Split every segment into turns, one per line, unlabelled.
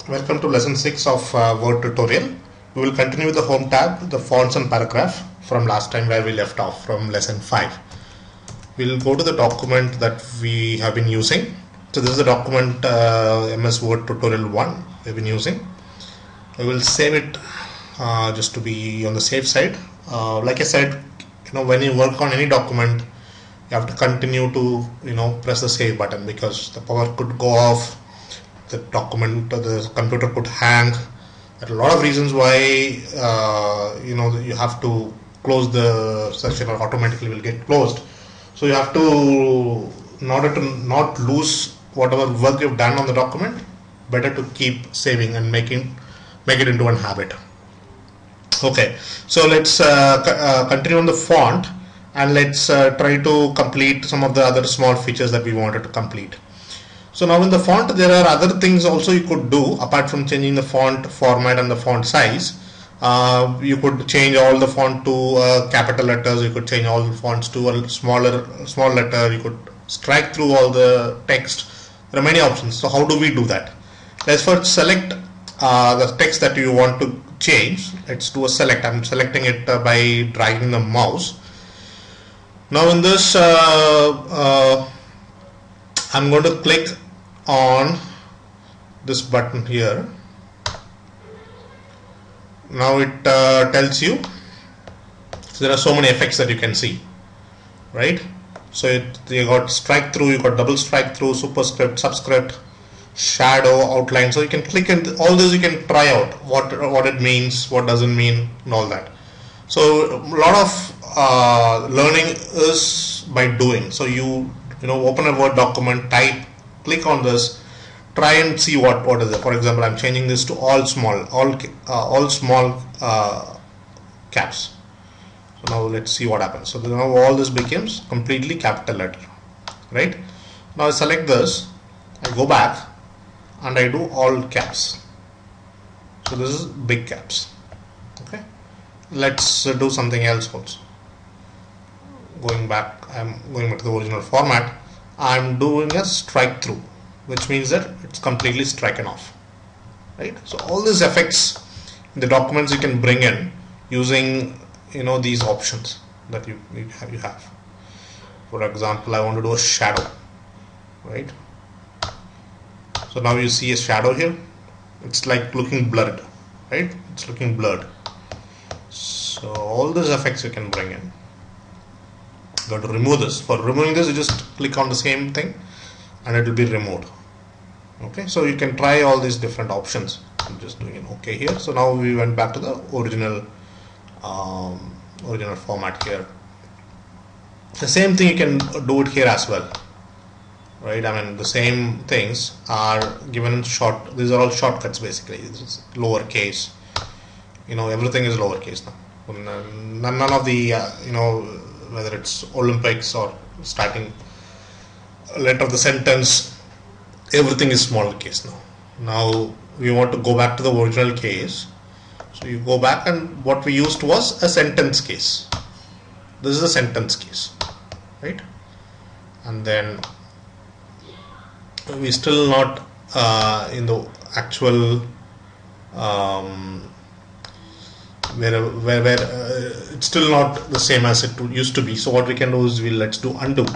Welcome to lesson 6 of Word tutorial. We will continue with the home tab, the fonts and paragraph from last time where we left off from lesson 5. We will go to the document that we have been using. So this is the document MS Word tutorial 1 we have been using. We will save it just to be on the safe side. Like I said, when you work on any document, you have to continue to press the save button because the power could go off, the document or the computer could hang. There are a lot of reasons why you have to close the session or automatically will get closed. So you have to, in order to not lose whatever work you've done on the document, better to keep saving and make it into one habit. Okay, so let's continue on the font and let's try to complete some of the other small features that we wanted to complete. So now in the font there are other things also you could do apart from changing the font format and the font size. You could change all the font to capital letters, you could change all the fonts to a small letter, you could strike through all the text. There are many options. So how do we do that? Let's first select the text that you want to change. Let's do a select. I'm selecting it by dragging the mouse. Now in this I'm going to click on this button here. Now it tells you, so there are so many effects that you can see, right? So you got strike through, you got double strike through, superscript, subscript, shadow, outline. So you can click and all this you can try out what it means, what doesn't mean, and all that. So a lot of learning is by doing. So you open a Word document, type, click on this, try and see what is it. For example, I'm changing this to all small caps. So now let's see what happens. So now all this becomes completely capital letter, right? Now I select this, I go back and I do all caps. So this is big caps. Okay, let's do something else also. I'm going back to the original format. I'm doing a strike through, which means that it's completely striken off, right? So all these effects in the documents you can bring in using these options that you have. For example, I want to do a shadow, right? So now you see a shadow here. It's like looking blurred, right? It's looking blurred. So all these effects you can bring in. Got to remove this. For removing this, you just click on the same thing and it will be removed. Okay, so you can try all these different options. I'm just doing an OK here. So now we went back to the original format here. The same thing you can do it here as well, right? I mean the same things are given in short. These are all shortcuts basically. This is lowercase. Everything is lowercase now. None of the whether it's Olympics or starting letter of the sentence, everything is small case now. Now we want to go back to the original case. So you go back and what we used was a sentence case. This is a sentence case, right? And then we still not in the actual where it's still not the same as it used to be. So what we can do is let's do undoing.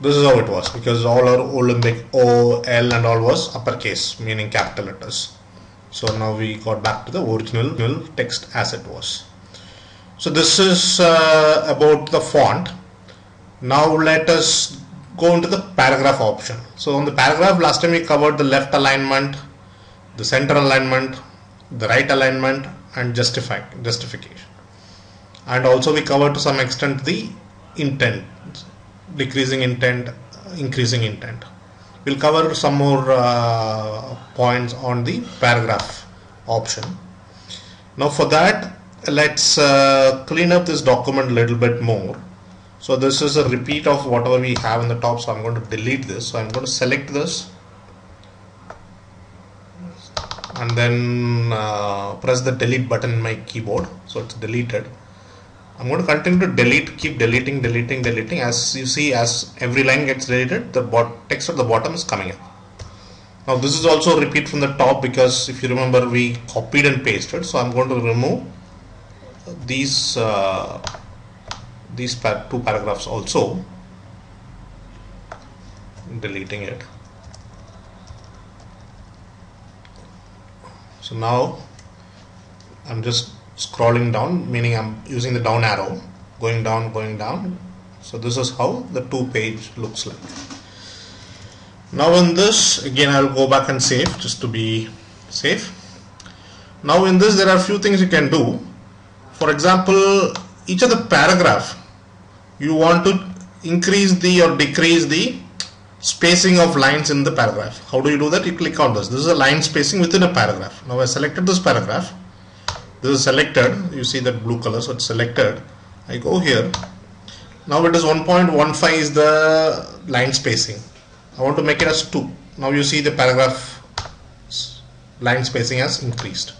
This is how it was because all our Olympic O, L and all was uppercase, meaning capital letters. So now we got back to the original text as it was. So this is about the font. Now let us go into the paragraph option. So on the paragraph, last time we covered the left alignment, the center alignment, the right alignment and justification, and also we covered to some extent the intent, decreasing intent, increasing intent. We'll cover some more points on the paragraph option. Now for that, let's clean up this document a little bit more. So this is a repeat of whatever we have in the top, so I'm going to delete this. So I'm going to select this and then press the delete button in my keyboard, so it's deleted. I'm going to continue to delete, keep deleting. As you see, as every line gets deleted, the text at the bottom is coming up. Now this is also repeat from the top, because if you remember we copied and pasted. So I'm going to remove these two paragraphs also, deleting it. So now I'm just scrolling down, meaning I'm using the down arrow, going down. So this is how the 2-page looks like. Now in this, again I'll go back and save just to be safe. Now in this there are a few things you can do. For example, each of the paragraph you want to increase the or decrease the spacing of lines in the paragraph. How do you do that? You click on this. This is a line spacing within a paragraph. Now I selected this paragraph. This is selected. You see that blue color, so it's selected. I go here. Now it is 1.15 is the line spacing. I want to make it as 2. Now you see the paragraph line spacing has increased.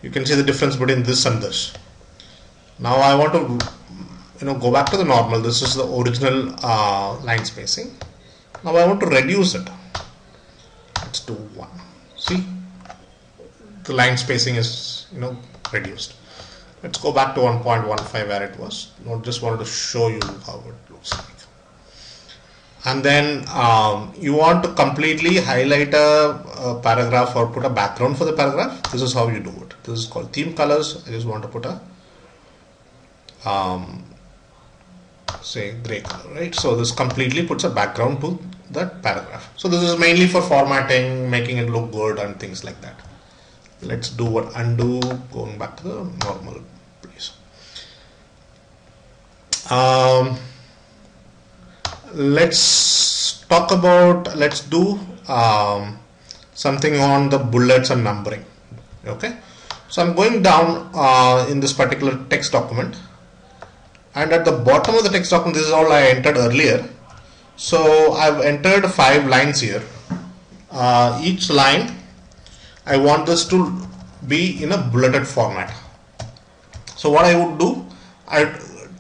You can see the difference between this and this. Now I want to go back to the normal. This is the original line spacing. Now I want to reduce it. Let's do 1. See, the line spacing is reduced. Let's go back to 1.15 where it was. Just wanted to show you how it looks like. And then you want to completely highlight a paragraph or put a background for the paragraph. This is how you do it. This is called theme colors. I just want to put a say gray color, right? So this completely puts a background to that paragraph. So this is mainly for formatting, making it look good and things like that. Let's do what undo, going back to the normal place. Let's do something on the bullets and numbering. Okay, so I'm going down in this particular text document, and at the bottom of the text document, this is all I entered earlier. So I've entered 5 lines here. Each line I want this to be in a bulleted format. So what I would do, I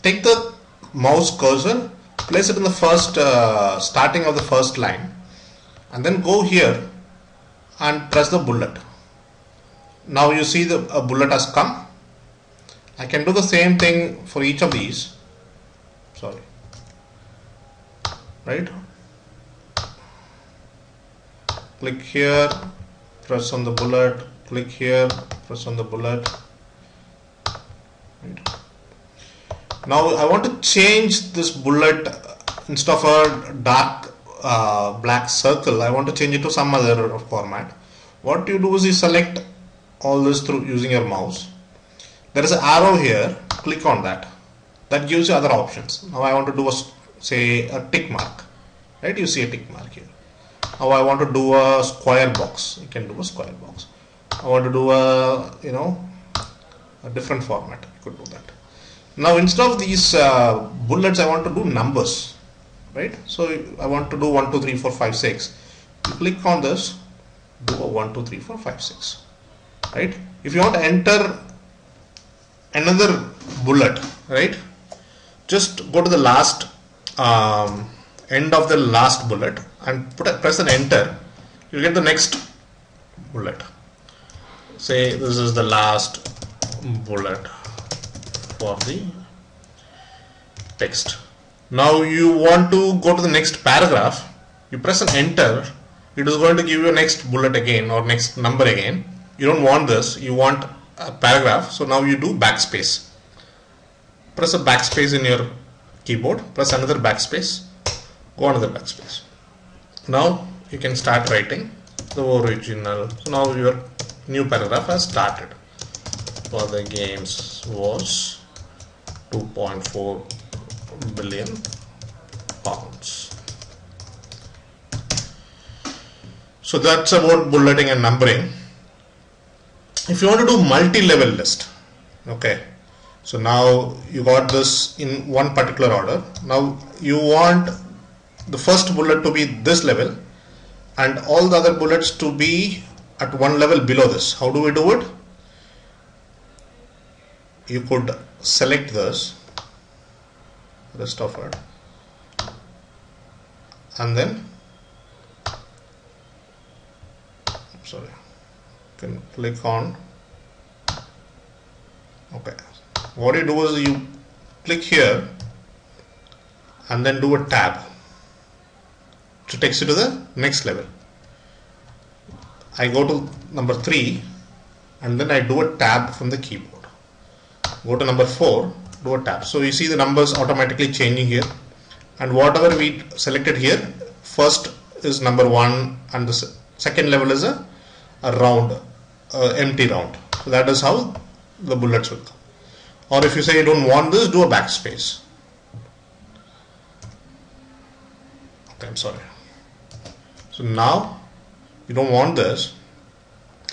take the mouse cursor, place it in the first starting of the first line, and then go here and press the bullet. Now you see a bullet has come. I can do the same thing for each of these. Sorry, right? Click here, press on the bullet, click here, press on the bullet. Right. Now I want to change this bullet, instead of a dark black circle, I want to change it to some other format. What you do is you select all this through using your mouse. There is an arrow here, click on that. That gives you other options. Now I want to do say a tick mark, right? You see a tick mark here. Now I want to do a square box. You can do a square box. I want to do a different format. You could do that. Now instead of these bullets, I want to do numbers, right? So I want to do 1, 2, 3, 4, 5, 6. You click on this, do a 1, 2, 3, 4, 5, 6, right? If you want to enter another bullet, right, just go to the last end of the last bullet and press an enter. You get the next bullet. Say this is the last bullet for the text. Now you want to go to the next paragraph. You press an enter. It is going to give you a next bullet again or next number again. You don't want this. You want a paragraph. So now you do backspace. Press a backspace in your keyboard. Press another backspace. Go another backspace. Now you can start writing the original. So now your new paragraph has started. For the games was 2.4 billion pounds. So that's about bulleting and numbering. If you want to do multi-level list, okay, so now you got this in one particular order. Now you want the first bullet to be this level and all the other bullets to be at one level below this. How do we do it? You could select this, rest of it, and then sorry, you can click on, okay, what you do is you click here and then do a tab to takes you to the next level. I go to number 3 and then I do a tab from the keyboard. Go to number 4, do a tab. So you see the numbers automatically changing here, and whatever we selected here, first is number 1 and the second level is a round, empty round. So that is how the bullets will come. Or if you say you don't want this, do a backspace. Okay, I'm sorry. So now you don't want this,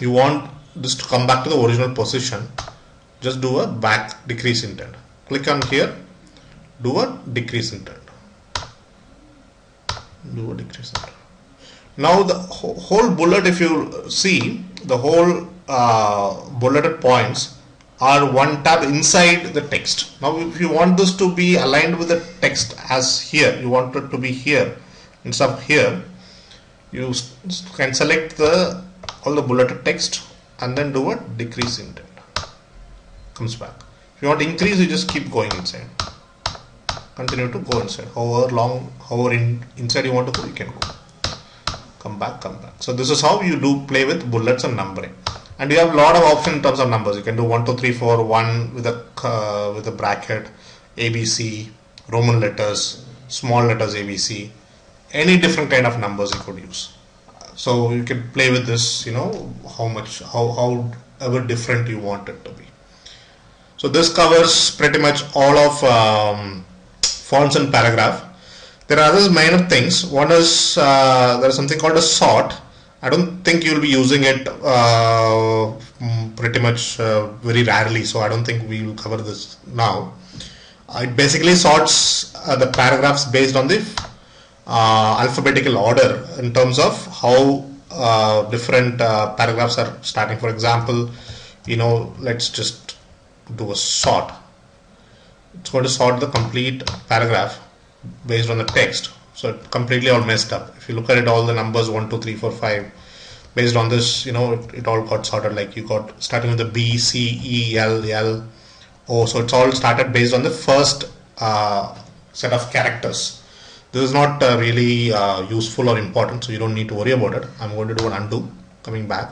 you want this to come back to the original position, just do a back decrease indent. Click on here, do a decrease indent. Do a decrease indent. Now the whole bullet, if you see, the whole bulleted points are one tab inside the text. Now if you want this to be aligned with the text as here, you want it to be here instead of here, you can select all the bulleted text and then do a decrease indent. Comes back. If you want to increase, you just keep going inside. Continue to go inside. However inside you want to go, you can go. Come back, come back. So this is how you do play with bullets and numbering. And you have a lot of options in terms of numbers. You can do 1, 2, 3, 4, 1 with a bracket, ABC, Roman letters, small letters ABC. Any different kind of numbers you could use. So you can play with this, however different you want it to be. So this covers pretty much all of fonts and paragraph. There are other minor things. One is there is something called a sort. I don't think you will be using it pretty much very rarely, so I don't think we will cover this now. It basically sorts the paragraphs based on the alphabetical order in terms of how different paragraphs are starting. For example, let's just do a sort. It's going to sort the complete paragraph based on the text. So it completely all messed up. If you look at it, all the numbers 1, 2, 3, 4, 5 based on this, it all got sorted. Like you got starting with the B, C, E, L, L, O. So it's all started based on the first set of characters. This is not really useful or important, so you don't need to worry about it. I'm going to do an undo, coming back.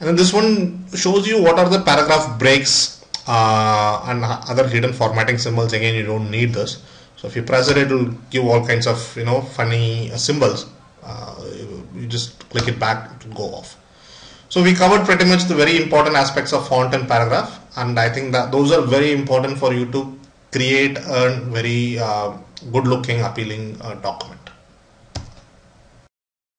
And then this one shows you what are the paragraph breaks and other hidden formatting symbols. Again, you don't need this. So if you press it, it will give all kinds of funny symbols. You just click it back to go off. So we covered pretty much the very important aspects of font and paragraph, and I think that those are very important for you to create a very good looking, appealing document.